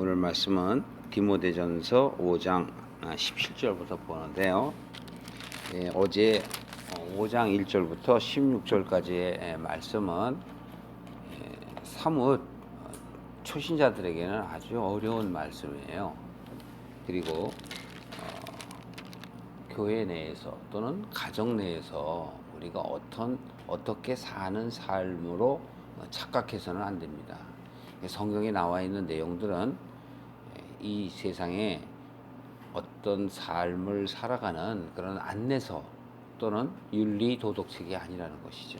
오늘 말씀은 디모데전서 5장 17절부터 보는데요. 어제 5장 1절부터 16절까지의 말씀은 사뭇 초신자들에게는 아주 어려운 말씀이에요. 그리고 교회 내에서 또는 가정 내에서 우리가 어떻게 사는 삶으로 착각해서는 안 됩니다. 성경에 나와 있는 내용들은 이 세상에 어떤 삶을 살아가는 그런 안내서 또는 윤리 도덕책이 아니라는 것이죠.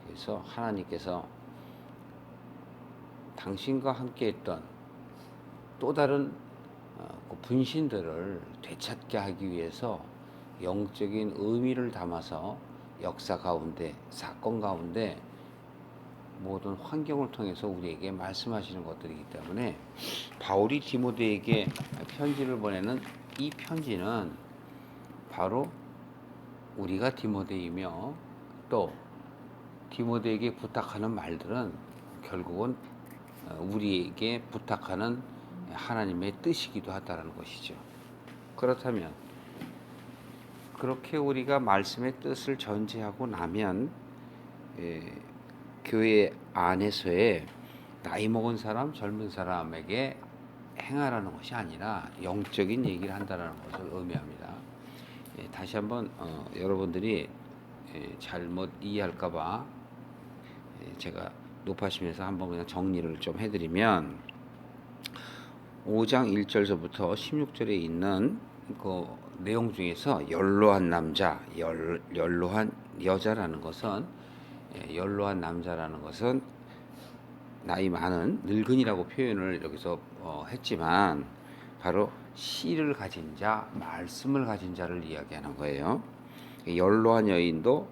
그래서 하나님께서 당신과 함께 했던 또 다른 그 분신들을 되찾게 하기 위해서 영적인 의미를 담아서 역사 가운데, 사건 가운데 모든 환경을 통해서 우리에게 말씀하시는 것들이기 때문에 바울이 디모데에게 편지를 보내는 이 편지는 바로 우리가 디모데이며 또 디모데에게 부탁하는 말들은 결국은 우리에게 부탁하는 하나님의 뜻이기도 하다는 것이죠. 그렇다면 그렇게 우리가 말씀의 뜻을 전제하고 나면 교회 안에서의 나이 먹은 사람, 젊은 사람에게 행하라는 것이 아니라 영적인 얘기를 한다는 것을 의미합니다. 다시 한번 여러분들이 잘못 이해할까봐 제가 높아지면서 한번 그냥 정리를 좀 해드리면 5장 1절서부터 16절에 있는 그 내용 중에서 연로한 남자, 연로한 여자라는 것은 연로한 남자라는 것은 나이 많은 늙은이라고 표현을 여기서 했지만 바로 씨를 가진 자, 말씀을 가진 자를 이야기하는 거예요. 연로한 여인도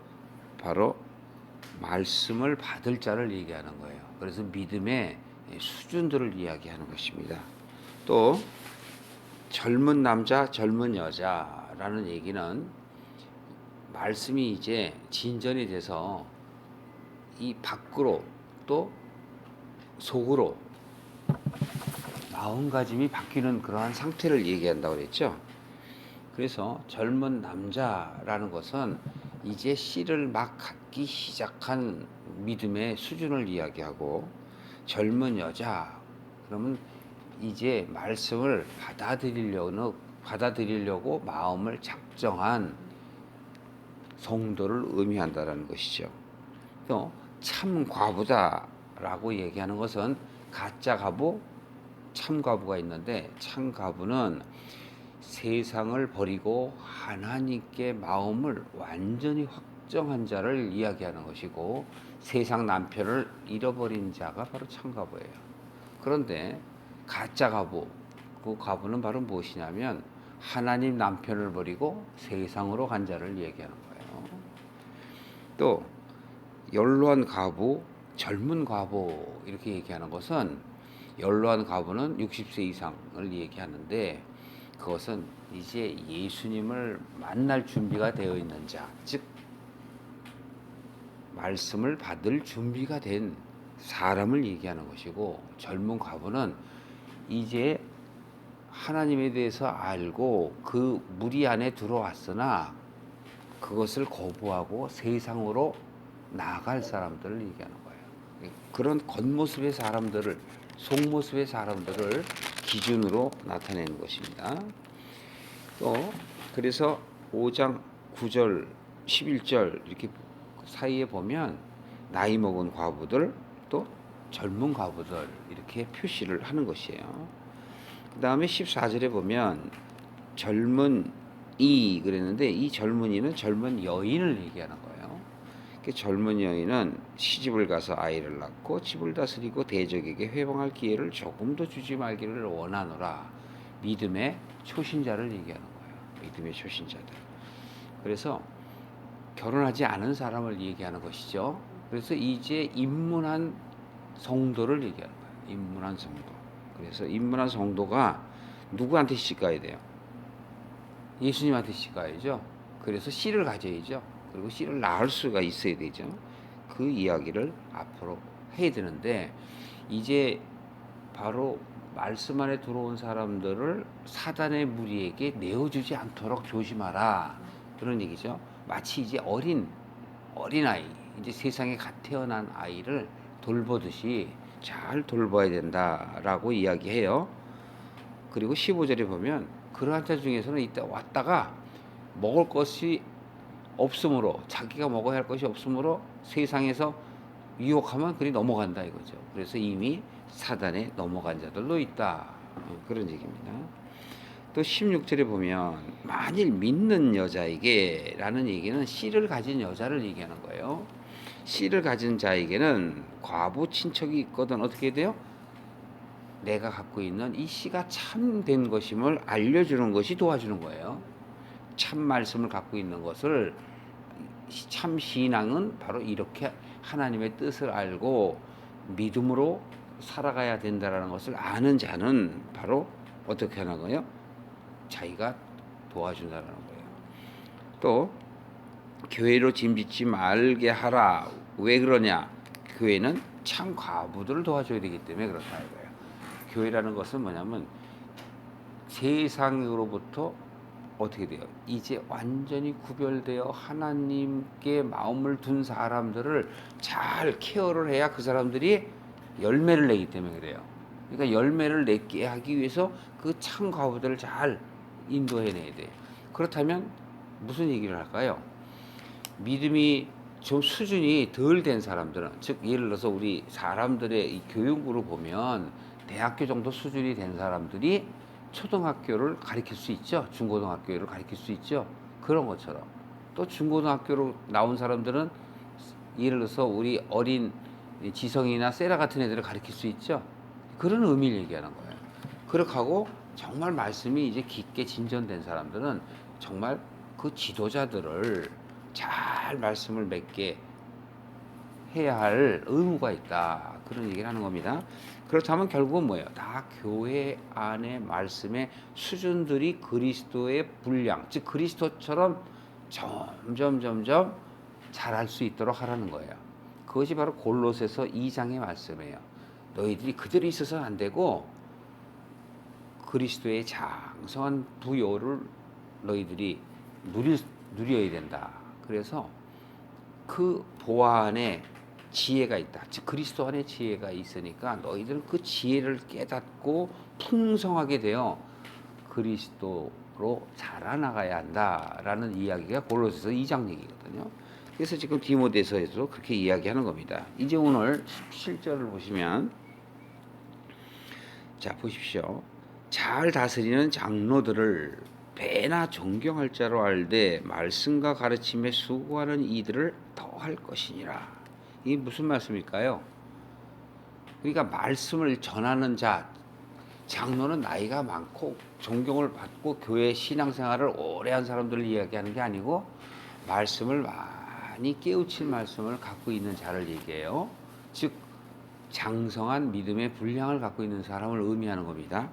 바로 말씀을 받을 자를 얘기하는 거예요. 그래서 믿음의 수준들을 이야기하는 것입니다. 또 젊은 남자, 젊은 여자라는 얘기는 말씀이 이제 진전이 돼서 이 밖으로 또 속으로 마음가짐이 바뀌는 그러한 상태를 얘기한다고 그랬죠. 그래서 젊은 남자라는 것은 이제 씨를 막 갖기 시작한 믿음의 수준을 이야기하고, 젊은 여자 그러면 이제 말씀을 받아들이려고 마음을 작정한 성도를 의미한다라는 것이죠. 또 참 과부다라고 얘기하는 것은 가짜 과부, 참 과부가 있는데, 참 과부는 세상을 버리고 하나님께 마음을 완전히 확정한 자를 이야기하는 것이고, 세상 남편을 잃어버린 자가 바로 참 과부예요. 그런데 가짜 과부, 그 과부는 바로 무엇이냐면 하나님 남편을 버리고 세상으로 간 자를 얘기하는 거예요. 또 연로한 과부, 젊은 과부 이렇게 얘기하는 것은, 연로한 과부는 60세 이상을 얘기하는데 그것은 이제 예수님을 만날 준비가 되어 있는 자, 즉 말씀을 받을 준비가 된 사람을 얘기하는 것이고, 젊은 과부는 이제 하나님에 대해서 알고 그 무리 안에 들어왔으나 그것을 거부하고 세상으로 나아갈 사람들을 얘기하는 거예요. 그런 겉모습의 사람들을, 속모습의 사람들을 기준으로 나타내는 것입니다. 또 그래서 5장 9절, 11절 이렇게 사이에 보면 나이 먹은 과부들, 또 젊은 과부들 이렇게 표시를 하는 것이에요. 그 다음에 14절에 보면 젊은이 그랬는데, 이 젊은이는 젊은 여인을 얘기하는 거예요. 젊은 여인은 시집을 가서 아이를 낳고 집을 다스리고 대적에게 회방할 기회를 조금도 주지 말기를 원하노라. 믿음의 초신자를 얘기하는 거예요. 믿음의 초신자들. 그래서 결혼하지 않은 사람을 얘기하는 것이죠. 그래서 이제 입문한 성도를 얘기하는 거예요. 입문한 성도. 그래서 입문한 성도가 누구한테 시집가야 돼요? 예수님한테 시집가야죠. 그래서 씨를 가져야죠. 그리고 씨를 낳을 수가 있어야 되죠. 그 이야기를 앞으로 해야 되는데, 이제 바로 말씀 안에 들어온 사람들을 사단의 무리에게 내어주지 않도록 조심하라. 그런 얘기죠. 마치 이제 어린아이, 이제 세상에 갓 태어난 아이를 돌보듯이 잘 돌봐야 된다라고 이야기해요. 그리고 15절에 보면 그러한 자 중에서는 이때 왔다가 먹을 것이 없으므로, 자기가 먹어야 할 것이 없으므로 세상에서 유혹하면 그리 넘어간다 이거죠. 그래서 이미 사단에 넘어간 자들도 있다. 그런 얘기입니다. 또 16절에 보면 만일 믿는 여자에게 라는 얘기는 씨를 가진 여자를 얘기하는 거예요. 씨를 가진 자에게는 과부 친척이 있거든 어떻게 돼요? 내가 갖고 있는 이 씨가 참된 것임을 알려주는 것이 도와주는 거예요. 참 말씀을 갖고 있는 것을, 참 신앙은 바로 이렇게 하나님의 뜻을 알고 믿음으로 살아가야 된다라는 것을 아는 자는 바로 어떻게 하는 거예요? 자기가 도와준다는 거예요. 또 교회로 짐짓지 말게 하라. 왜 그러냐? 교회는 참 과부들을 도와줘야 되기 때문에 그렇다 이거예요. 교회라는 것은 뭐냐면 세상으로부터 어떻게 돼요? 이제 완전히 구별되어 하나님께 마음을 둔 사람들을 잘 케어를 해야 그 사람들이 열매를 내기 때문에 그래요. 그러니까 열매를 내게 하기 위해서 그 참 과부들을 잘 인도해내야 돼요. 그렇다면 무슨 얘기를 할까요? 믿음이 좀 수준이 덜 된 사람들은, 즉 예를 들어서 우리 사람들의 이 교육으로 보면 대학교 정도 수준이 된 사람들이 초등학교를 가르칠 수 있죠. 중고등학교를 가르칠 수 있죠. 그런 것처럼 또 중고등학교로 나온 사람들은 예를 들어서 우리 어린 지성이나 세라 같은 애들을 가르칠 수 있죠. 그런 의미를 얘기하는 거예요. 그렇게 하고 정말 말씀이 이제 깊게 진전된 사람들은 정말 그 지도자들을 잘 말씀을 맺게 해야 할 의무가 있다. 그런 얘기를 하는 겁니다. 그렇다면 결국은 뭐예요? 다 교회 안의 말씀의 수준들이 그리스도의 분량, 즉 그리스도처럼 점점 잘할 수 있도록 하라는 거예요. 그것이 바로 골로새서 2장의 말씀이에요. 너희들이 그대로 있어서는 안 되고 그리스도의 장성한 부요를 너희들이 누려야 된다. 그래서 그 보아 안에 지혜가 있다. 즉 그리스도 안에 지혜가 있으니까 너희들은 그 지혜를 깨닫고 풍성하게 되어 그리스도로 자라나가야 한다라는 이야기가 골로새서 2장 얘기거든요. 그래서 지금 디모데서에서 그렇게 이야기하는 겁니다. 이제 오늘 17절을 보시면, 자 보십시오. 잘 다스리는 장로들을 배나 존경할 자로 알되 말씀과 가르침에 수고하는 이들을 더할 것이니라. 이게 무슨 말씀일까요? 그러니까 말씀을 전하는 자, 장로는 나이가 많고 존경을 받고 교회 신앙생활을 오래 한 사람들을 이야기하는 게 아니고 말씀을 많이 깨우칠 말씀을 갖고 있는 자를 얘기해요. 즉 장성한 믿음의 분량을 갖고 있는 사람을 의미하는 겁니다.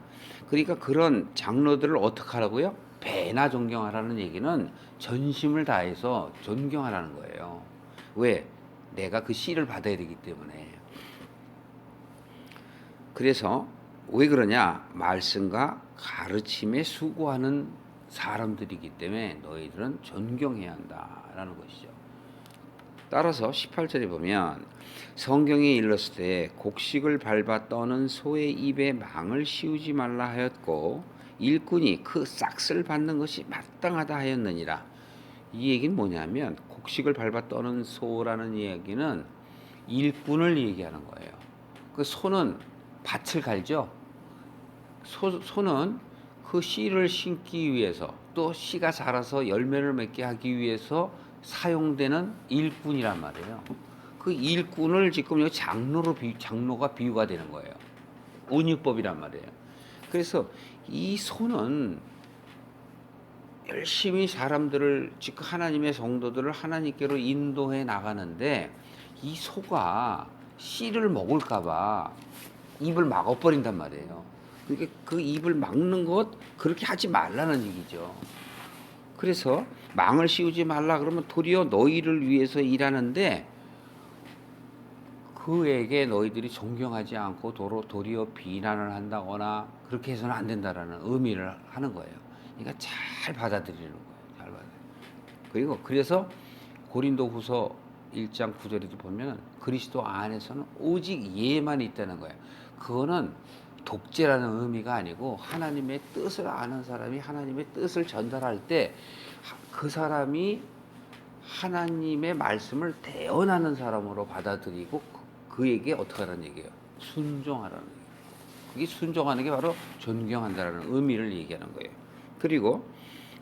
그러니까 그런 장로들을 어떻게 하라고요? 배나 존경하라는 얘기는 전심을 다해서 존경하라는 거예요. 왜? 내가 그 씨를 받아야 되기 때문에. 그래서 왜 그러냐? 말씀과 가르침에 수고하는 사람들이기 때문에 너희들은 존경해야 한다라는 것이죠. 따라서 18절에 보면 성경에 일렀을 때 곡식을 밟아 떠는 소의 입에 망을 씌우지 말라 하였고 일꾼이 그 싹을 받는 것이 마땅하다 하였느니라. 이 얘기는 뭐냐면 곡식을 밟아 떠는 소라는 이야기는 일꾼을 얘기하는 거예요. 그 소는 밭을 갈죠. 소는 그 씨를 심기 위해서 또 씨가 자라서 열매를 맺게 하기 위해서 사용되는 일꾼이란 말이에요. 그 일꾼을 지금 여기 장로가 비유가 되는 거예요. 은유법이란 말이에요. 그래서 이 소는 열심히 사람들을, 즉 하나님의 성도들을 하나님께로 인도해 나가는데 이 소가 씨를 먹을까봐 입을 막아버린단 말이에요. 그러니까 그 입을 막는 것, 그렇게 하지 말라는 얘기죠. 그래서 망을 씌우지 말라 그러면 도리어 너희를 위해서 일하는데 그에게 너희들이 존경하지 않고 도리어 비난을 한다거나 그렇게 해서는 안 된다라는 의미를 하는 거예요. 그러니까 잘 받아들이는 거예요. 잘 받아. 그리고 그래서 고린도후서 1장 9절에도 보면 그리스도 안에서는 오직 예만 있다는 거예요. 그거는 독재라는 의미가 아니고 하나님의 뜻을 아는 사람이 하나님의 뜻을 전달할 때 그 사람이 하나님의 말씀을 대언하는 사람으로 받아들이고 그에게 어떻게 하라는 얘기예요? 순종하라는 얘기예요. 그게 순종하는 게 바로 존경한다라는 의미를 얘기하는 거예요. 그리고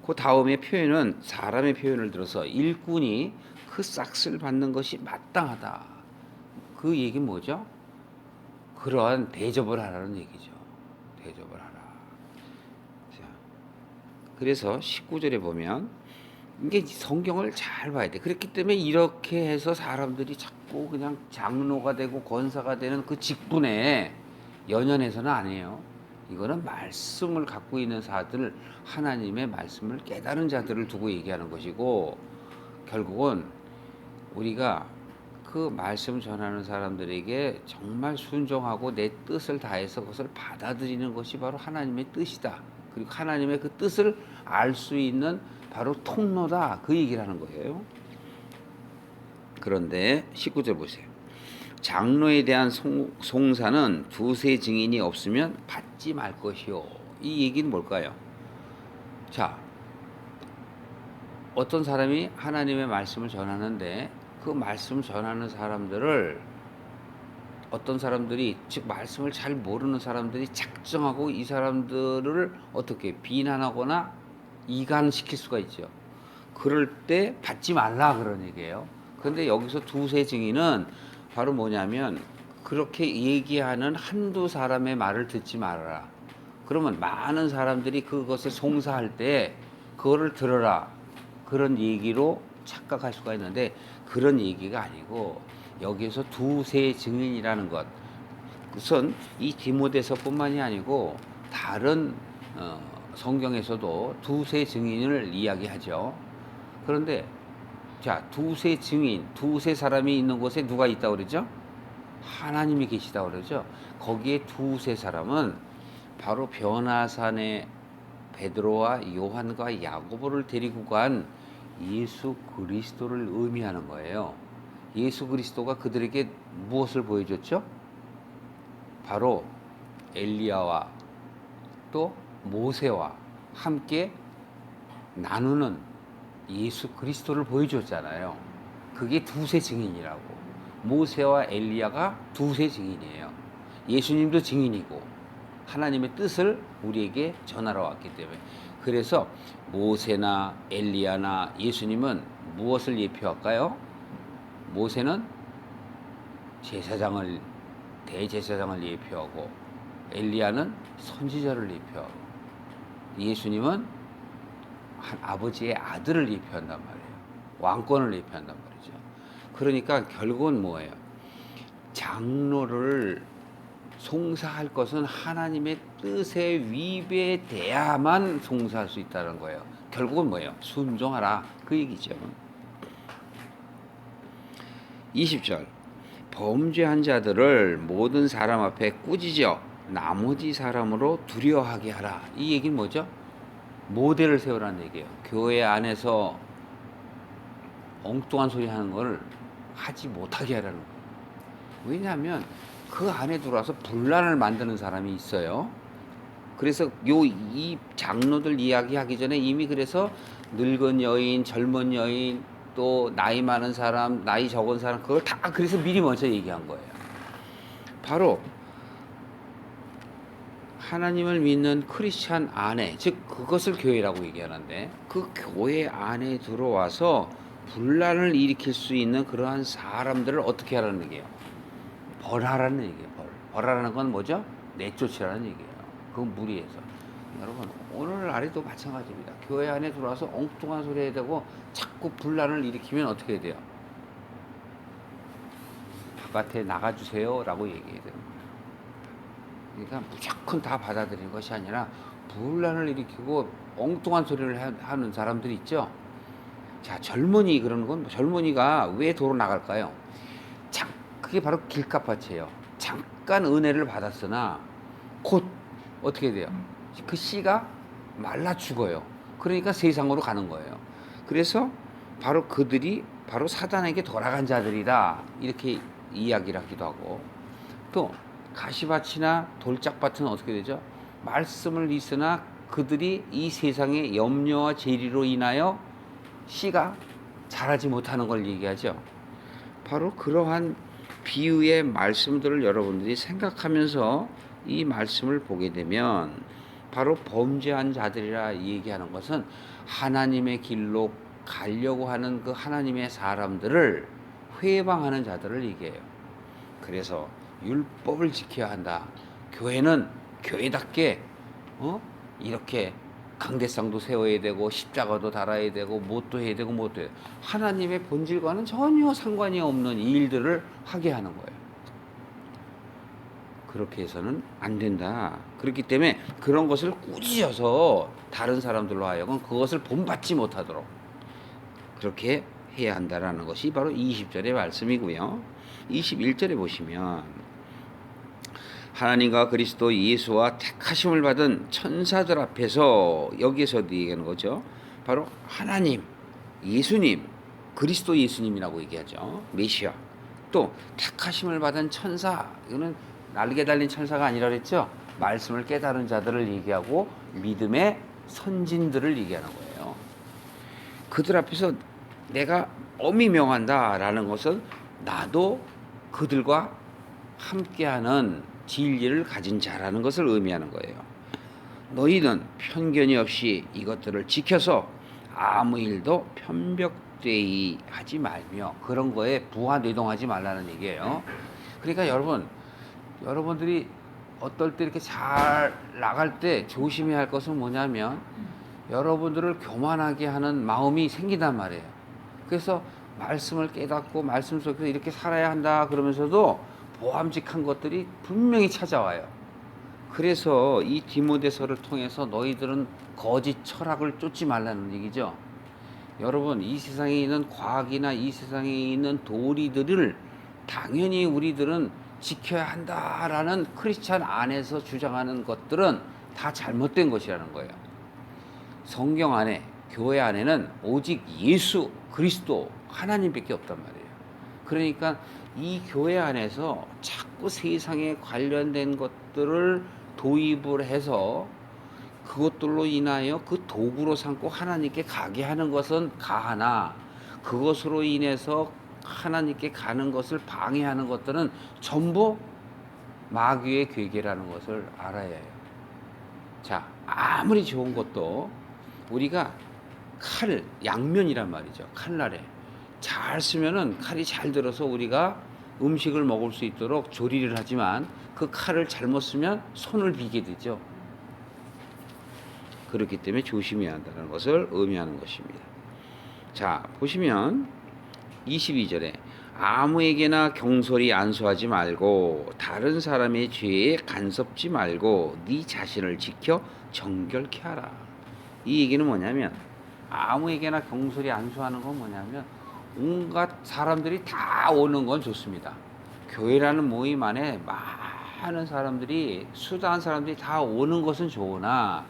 그 다음에 표현은 사람의 표현을 들어서 일꾼이 그 싹을 받는 것이 마땅하다. 그 얘기 뭐죠? 그러한 대접을 하라는 얘기죠. 대접을 하라. 자, 그래서 19절에 보면 이게 성경을 잘 봐야 돼. 그렇기 때문에 이렇게 해서 사람들이 자꾸 그냥 장로가 되고 권사가 되는 그 직분에 연연해서는 안 해요. 이거는 말씀을 갖고 있는 자들, 하나님의 말씀을 깨달은 자들을 두고 얘기하는 것이고, 결국은 우리가 그 말씀 전하는 사람들에게 정말 순종하고 내 뜻을 다해서 그것을 받아들이는 것이 바로 하나님의 뜻이다. 그리고 하나님의 그 뜻을 알 수 있는 바로 통로다. 그 얘기를 하는 거예요. 그런데 19절 보세요. 장로에 대한 송사는 두세 증인이 없으면 받지 말 것이요. 이 얘기는 뭘까요? 자, 어떤 사람이 하나님의 말씀을 전하는데 그 말씀 전하는 사람들을 어떤 사람들이 즉 말씀을 잘 모르는 사람들이 작정하고 이 사람들을 어떻게 비난하거나 이간시킬 수가 있죠. 그럴 때 받지 말라 그런 얘기예요. 그런데 여기서 두세 증인은 바로 뭐냐면 그렇게 얘기하는 한두 사람의 말을 듣지 말아라. 그러면 많은 사람들이 그것을 송사할 때 그거를 들어라. 그런 얘기로 착각할 수가 있는데 그런 얘기가 아니고 여기에서 두세 증인이라는 것. 그것은 이 디모데서뿐만이 아니고 다른 성경에서도 두세 증인을 이야기하죠. 그런데 자, 두세 증인, 두세 사람이 있는 곳에 누가 있다고 그러죠? 하나님이 계시다고 그러죠. 거기에 두세 사람은 바로 변화산에 베드로와 요한과 야고보를 데리고 간 예수 그리스도를 의미하는 거예요. 예수 그리스도가 그들에게 무엇을 보여줬죠? 바로 엘리야와 또 모세와 함께 나누는 예수 그리스도를 보여줬잖아요. 그게 두세 증인이라고. 모세와 엘리야가 두세 증인이에요. 예수님도 증인이고 하나님의 뜻을 우리에게 전하러 왔기 때문에. 그래서 모세나 엘리야나 예수님은 무엇을 예표할까요? 모세는 제사장을 대제사장을 예표하고 엘리야는 선지자를 예표하고 예수님은 아버지의 아들을 예표한단 말이에요. 왕권을 예표한단 말이죠. 그러니까 결국은 뭐예요? 장로를 송사할 것은 하나님의 뜻에 위배돼야만 송사할 수 있다는 거예요. 결국은 뭐예요? 순종하라. 그 얘기죠. 20절. 범죄한 자들을 모든 사람 앞에 꾸짖어 나머지 사람으로 두려워하게 하라. 이 얘기는 뭐죠? 모델을 세우라는 얘기예요. 교회 안에서 엉뚱한 소리 하는 걸 하지 못하게 하라는 거예요. 왜냐하면 그 안에 들어와서 분란을 만드는 사람이 있어요. 그래서 이 장로들 이야기하기 전에 이미 그래서 늙은 여인, 젊은 여인, 또 나이 많은 사람, 나이 적은 사람 그걸 다 그래서 미리 먼저 얘기한 거예요. 바로 하나님을 믿는 크리스찬 안에, 즉 그것을 교회라고 얘기하는데 그 교회 안에 들어와서 분란을 일으킬 수 있는 그러한 사람들을 어떻게 하라는 얘기예요? 벌하라는 얘기예요. 벌하라는 건 뭐죠? 내쫓으라는 얘기예요. 그건 무리해서. 여러분 오늘날에도 마찬가지입니다. 교회 안에 들어와서 엉뚱한 소리 해야 되고 자꾸 분란을 일으키면 어떻게 해야 돼요? 바깥에 나가주세요 라고 얘기해야 되는 거예요. 그러니까 무조건 다 받아들이는 것이 아니라 분란을 일으키고 엉뚱한 소리를 하는 사람들이 있죠. 자, 젊은이 그러는 건 젊은이가 왜 도로 나갈까요? 자, 그게 바로 길값밭이에요. 잠깐 은혜를 받았으나 곧 어떻게 돼요? 그 씨가 말라 죽어요. 그러니까 세상으로 가는 거예요. 그래서 바로 그들이 바로 사단에게 돌아간 자들이다, 이렇게 이야기를 하기도 하고, 또 가시밭이나 돌짝밭은 어떻게 되죠? 말씀을 있으나 그들이 이 세상의 염려와 재리로 인하여 씨가 자라지 못하는 걸 얘기하죠. 바로 그러한 비유의 말씀들을 여러분들이 생각하면서 이 말씀을 보게 되면 바로 범죄한 자들이라 얘기하는 것은 하나님의 길로 가려고 하는 그 하나님의 사람들을 회방하는 자들을 얘기해요. 그래서 율법을 지켜야 한다. 교회는 교회답게 이렇게 강대상도 세워야 되고 십자가도 달아야 되고 뭣도 해야 되고 뭣도 해야 되고, 하나님의 본질과는 전혀 상관이 없는 일들을 하게 하는 거예요. 그렇게 해서는 안 된다. 그렇기 때문에 그런 것을 꾸짖어서 다른 사람들로 하여금 그것을 본받지 못하도록 그렇게 해야 한다라는 것이 바로 20절의 말씀이고요. 21절에 보시면 하나님과 그리스도 예수와 택하심을 받은 천사들 앞에서, 여기에서도 얘기하는 거죠. 바로 하나님, 예수님, 그리스도 예수님이라고 얘기하죠. 메시아. 또 택하심을 받은 천사, 이거는 날개 달린 천사가 아니라 그랬죠. 말씀을 깨달은 자들을 얘기하고 믿음의 선진들을 얘기하는 거예요. 그들 앞에서 내가 엄히 명한다라는 것은 나도 그들과 함께하는 진리를 가진 자라는 것을 의미하는 거예요. 너희는 편견이 없이 이것들을 지켜서 아무 일도 편벽되이 하지 말며, 그런 거에 부하뇌동하지 말라는 얘기예요. 그러니까 여러분들이 어떨 때 이렇게 잘 나갈 때 조심해야 할 것은 뭐냐면 여러분들을 교만하게 하는 마음이 생긴단 말이에요. 그래서 말씀을 깨닫고 말씀 속에서 이렇게 살아야 한다 그러면서도 보암직한 것들이 분명히 찾아와요. 그래서 이 디모데서를 통해서 너희들은 거짓 철학을 쫓지 말라는 얘기죠. 여러분, 이 세상에 있는 과학이나 이 세상에 있는 도리들을 당연히 우리들은 지켜야 한다라는 크리스찬 안에서 주장하는 것들은 다 잘못된 것이라는 거예요. 성경 안에, 교회 안에는 오직 예수 그리스도 하나님밖에 없단 말이에요. 그러니까 이 교회 안에서 자꾸 세상에 관련된 것들을 도입을 해서 그것들로 인하여 그 도구로 삼고 하나님께 가게 하는 것은 가하나, 그것으로 인해서 하나님께 가는 것을 방해하는 것들은 전부 마귀의 괴계라는 것을 알아야 해요. 자, 아무리 좋은 것도 우리가 칼, 양면이란 말이죠. 칼날에 잘 쓰면은 칼이 잘 들어서 우리가 음식을 먹을 수 있도록 조리를 하지만 그 칼을 잘못 쓰면 손을 비게 되죠. 그렇기 때문에 조심해야 한다는 것을 의미하는 것입니다. 자, 보시면 22절에 아무에게나 경솔히 안수하지 말고 다른 사람의 죄에 간섭지 말고 네 자신을 지켜 정결케 하라. 이 얘기는 뭐냐면, 아무에게나 경솔히 안수하는 건 뭐냐면 온갖 사람들이 다 오는 건 좋습니다. 교회라는 모임 안에 많은 사람들이, 수다한 사람들이 다 오는 것은 좋으나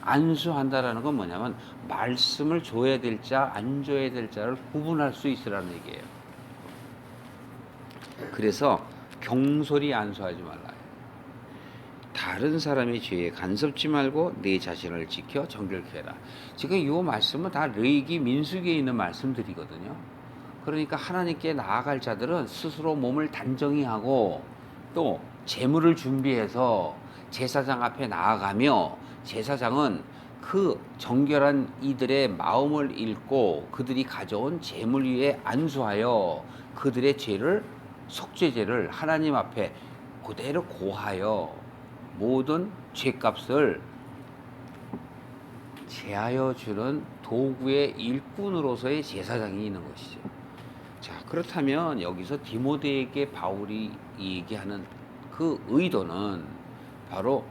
안수한다라는 건 뭐냐면 말씀을 줘야 될 자, 안 줘야 될 자를 구분할 수 있으라는 얘기예요. 그래서 경솔히 안수하지 말라. 다른 사람의 죄에 간섭지 말고 내 자신을 지켜 정결케 해라. 지금 이 말씀은 다 레위기 민수기에 있는 말씀들이거든요. 그러니까 하나님께 나아갈 자들은 스스로 몸을 단정히 하고 또 제물을 준비해서 제사장 앞에 나아가며, 제사장은 그 정결한 이들의 마음을 읽고 그들이 가져온 제물 위에 안수하여 그들의 죄를, 속죄제를 하나님 앞에 그대로 고하여 모든 죄값을 제하여 주는 도구의 일꾼으로서의 제사장이 있는 것이죠. 자, 그렇다면 여기서 디모데에게 바울이 얘기하는 그 의도는 바로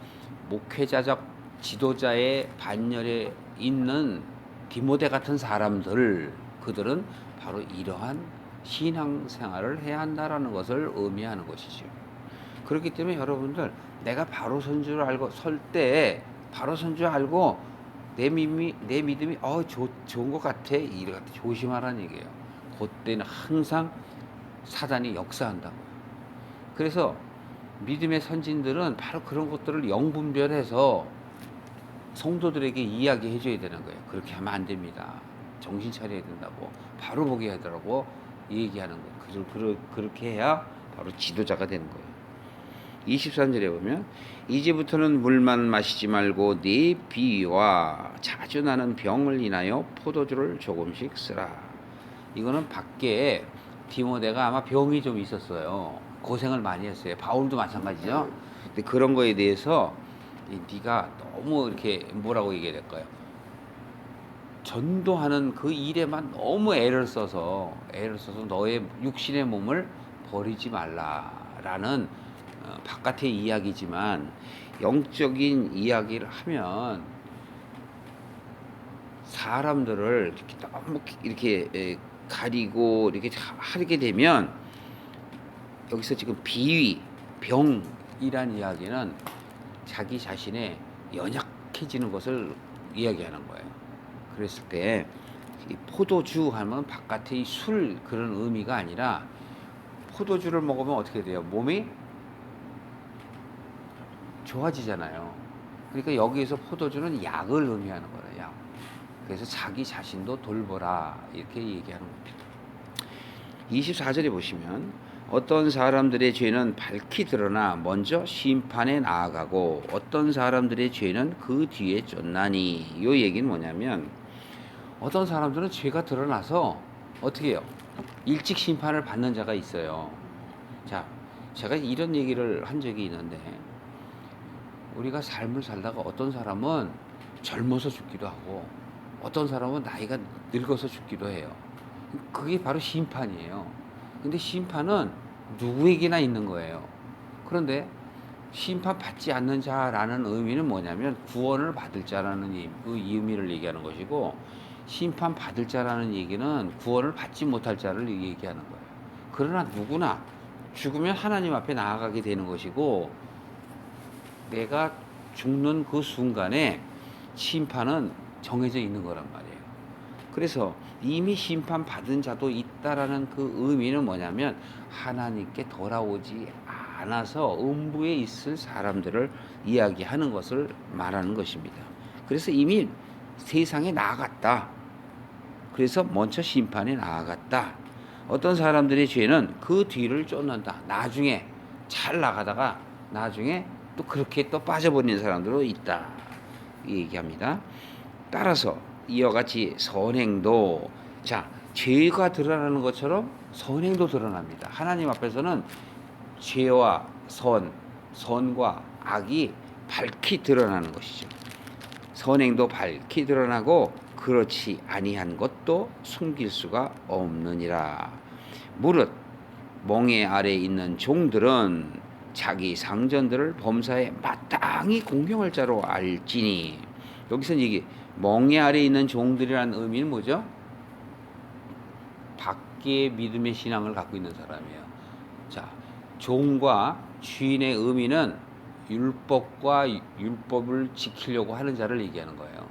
목회자적 지도자의 반열에 있는 디모데 같은 사람들, 그들은 바로 이러한 신앙생활을 해야 한다라는 것을 의미하는 것이죠. 그렇기 때문에 여러분들 내가 바로 선 줄 알고 설 때 바로 선 줄 알고 내 믿음이 좋은 것 같아 이래 같아 조심하라는 얘기예요. 그때는 항상 사단이 역사한다고요. 그래서 믿음의 선진들은 바로 그런 것들을 영분별해서 성도들에게 이야기해 줘야 되는 거예요. 그렇게 하면 안 됩니다. 정신 차려야 된다고 바로 보게 하더라고 얘기하는 거예요. 그렇게 해야 바로 지도자가 되는 거예요. 23절에 보면 이제부터는 물만 마시지 말고 네 비와 자주 나는 병을 인하여 포도주를 조금씩 쓰라. 이거는 밖에 디모데가 아마 병이 좀 있었어요. 고생을 많이 했어요. 바울도 마찬가지죠. 근데 그런 거에 대해서 네가 너무 이렇게 뭐라고 얘기해야 될까요? 전도하는 그 일에만 너무 애를 써서 너의 육신의 몸을 버리지 말라라는 바깥의 이야기지만 영적인 이야기를 하면 사람들을 이렇게 너무 이렇게 가리고 이렇게 하게 되면 여기서 지금 비위, 병이란 이야기는 자기 자신의 연약해지는 것을 이야기하는 거예요. 그랬을 때 포도주 하면 바깥의 술 그런 의미가 아니라 포도주를 먹으면 어떻게 돼요? 몸이 좋아지잖아요. 그러니까 여기에서 포도주는 약을 의미하는 거예요. 약. 그래서 자기 자신도 돌보라 이렇게 얘기하는 겁니다. 24절에 보시면 어떤 사람들의 죄는 밝히 드러나 먼저 심판에 나아가고 어떤 사람들의 죄는 그 뒤에 쫓나니 이 얘기는 뭐냐면 어떤 사람들은 죄가 드러나서 어떻게 해요? 일찍 심판을 받는 자가 있어요. 자, 제가 이런 얘기를 한 적이 있는데 우리가 삶을 살다가 어떤 사람은 젊어서 죽기도 하고 어떤 사람은 나이가 늙어서 죽기도 해요. 그게 바로 심판이에요. 근데 심판은 누구에게나 있는 거예요. 그런데 심판 받지 않는 자라는 의미는 뭐냐면 구원을 받을 자라는 그 의미를 얘기하는 것이고 심판 받을 자라는 얘기는 구원을 받지 못할 자를 얘기하는 거예요. 그러나 누구나 죽으면 하나님 앞에 나아가게 되는 것이고 내가 죽는 그 순간에 심판은 정해져 있는 거란 말이에요. 그래서 이미 심판 받은 자도 있다라는 그 의미는 뭐냐면 하나님께 돌아오지 않아서 음부에 있을 사람들을 이야기하는 것을 말하는 것입니다. 그래서 이미 세상에 나아갔다. 그래서 먼저 심판에 나아갔다. 어떤 사람들의 죄는 그 뒤를 쫓는다. 나중에 잘 나가다가 나중에 또 그렇게 또 빠져버리는 사람들도 있다. 얘기합니다. 따라서 이와 같이 선행도 죄가 드러나는 것처럼 선행도 드러납니다. 하나님 앞에서는 죄와 선과 악이 밝히 드러나는 것이죠. 선행도 밝히 드러나고 그렇지 아니한 것도 숨길 수가 없느니라. 무릇 멍에 아래 있는 종들은 자기 상전들을 범사에 마땅히 공경할 자로 알지니 여기서 얘기 멍에 아래 있는 종들이라는 의미는 뭐죠? 밖에 믿음의 신앙을 갖고 있는 사람이에요. 자, 종과 주인의 의미는 율법과 율법을 지키려고 하는 자를 얘기하는 거예요.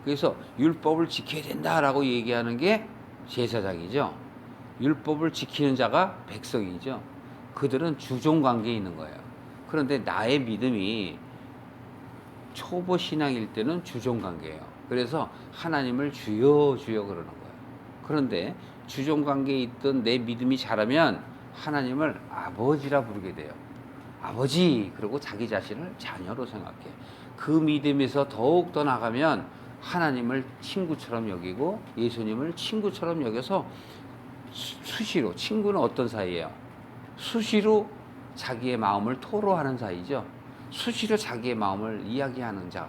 그래서 율법을 지켜야 된다라고 얘기하는 게 제사장이죠. 율법을 지키는 자가 백성이죠. 그들은 주종 관계에 있는 거예요. 그런데 나의 믿음이 초보 신앙일 때는 주종 관계예요. 그래서 하나님을 주여 주여 그러는 거예요. 그런데 주종 관계에 있던 내 믿음이 자라면 하나님을 아버지라 부르게 돼요. 아버지 그러고 자기 자신을 자녀로 생각해. 그 믿음에서 더욱 더 나가면 하나님을 친구처럼 여기고 예수님을 친구처럼 여겨서 수시로 친구는 어떤 사이예요? 수시로 자기의 마음을 토로하는 사이죠. 수시로 자기의 마음을 이야기하는 자.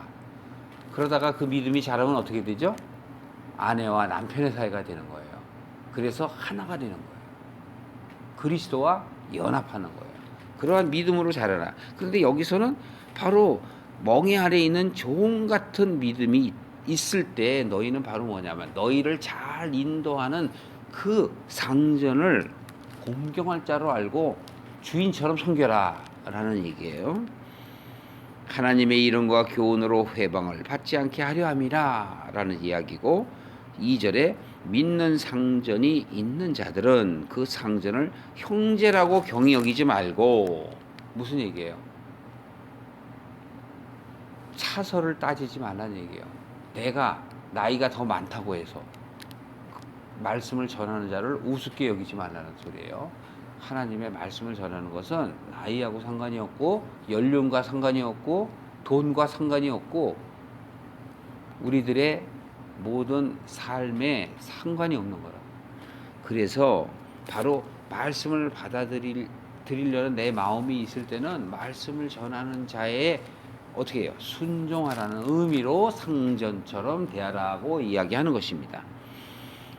그러다가 그 믿음이 자라면 어떻게 되죠? 아내와 남편의 사이가 되는 거예요. 그래서 하나가 되는 거예요. 그리스도와 연합하는 거예요. 그러한 믿음으로 자라라. 그런데 여기서는 바로 멍에 아래 있는 종 같은 믿음이 있을 때 너희는 바로 뭐냐면 너희를 잘 인도하는 그 상전을 공경할 자로 알고 주인처럼 섬겨라 라는 얘기예요. 하나님의 이름과 교훈으로 회방을 받지 않게 하려 함이라 라는 이야기고, 2절에 믿는 상전이 있는 자들은 그 상전을 형제라고 경히 여기지 말고, 무슨 얘기예요? 차서를 따지지 말라는 얘기예요. 내가 나이가 더 많다고 해서 말씀을 전하는 자를 우습게 여기지 말라는 소리예요. 하나님의 말씀을 전하는 것은 나이하고 상관이 없고 연륜과 상관이 없고 돈과 상관이 없고 우리들의 모든 삶에 상관이 없는 거라. 그래서 바로 말씀을 받아들이려는 내 마음이 있을 때는 말씀을 전하는 자의 어떻게 해요? 순종하라는 의미로 상전처럼 대하라고 이야기하는 것입니다.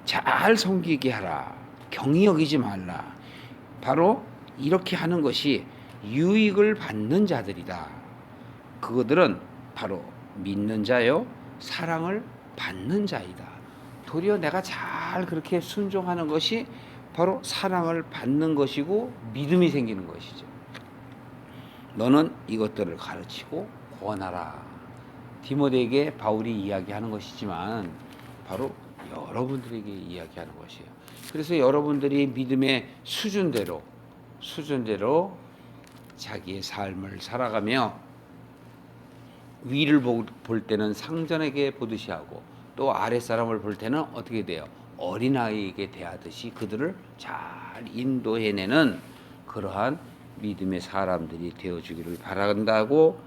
잘 섬기게 하라. 경히 여기지 말라. 바로 이렇게 하는 것이 유익을 받는 자들이다. 그들은 바로 믿는 자요, 사랑을 받는 자이다. 도리어 내가 잘 그렇게 순종하는 것이 바로 사랑을 받는 것이고 믿음이 생기는 것이죠. 너는 이것들을 가르치고 권하라. 디모데에게 바울이 이야기하는 것이지만 바로 여러분들에게 이야기하는 것이에요. 그래서 여러분들이 믿음의 수준대로 자기의 삶을 살아가며 위를 볼 때는 상전에게 보듯이 하고 또 아랫사람을 볼 때는 어떻게 돼요? 어린아이에게 대하듯이 그들을 잘 인도해내는 그러한 믿음의 사람들이 되어주기를 바란다고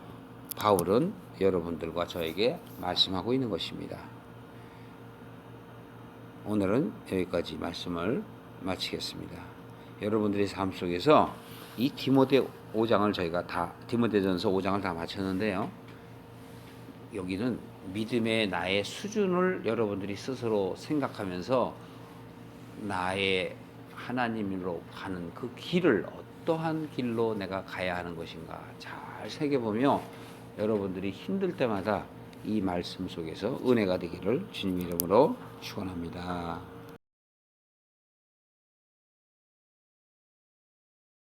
바울은 여러분들과 저에게 말씀하고 있는 것입니다. 오늘은 여기까지 말씀을 마치겠습니다. 여러분들의 삶 속에서 이 디모데 5장을 저희가 다 디모데전서 5장을 다 마쳤는데요. 여기는 믿음의 나의 수준을 여러분들이 스스로 생각하면서 나의 하나님으로 가는 그 길을 어떠한 길로 내가 가야 하는 것인가 잘 새겨보며 여러분들이 힘들 때마다 이 말씀 속에서 은혜가 되기를 주님 이름으로 축원합니다.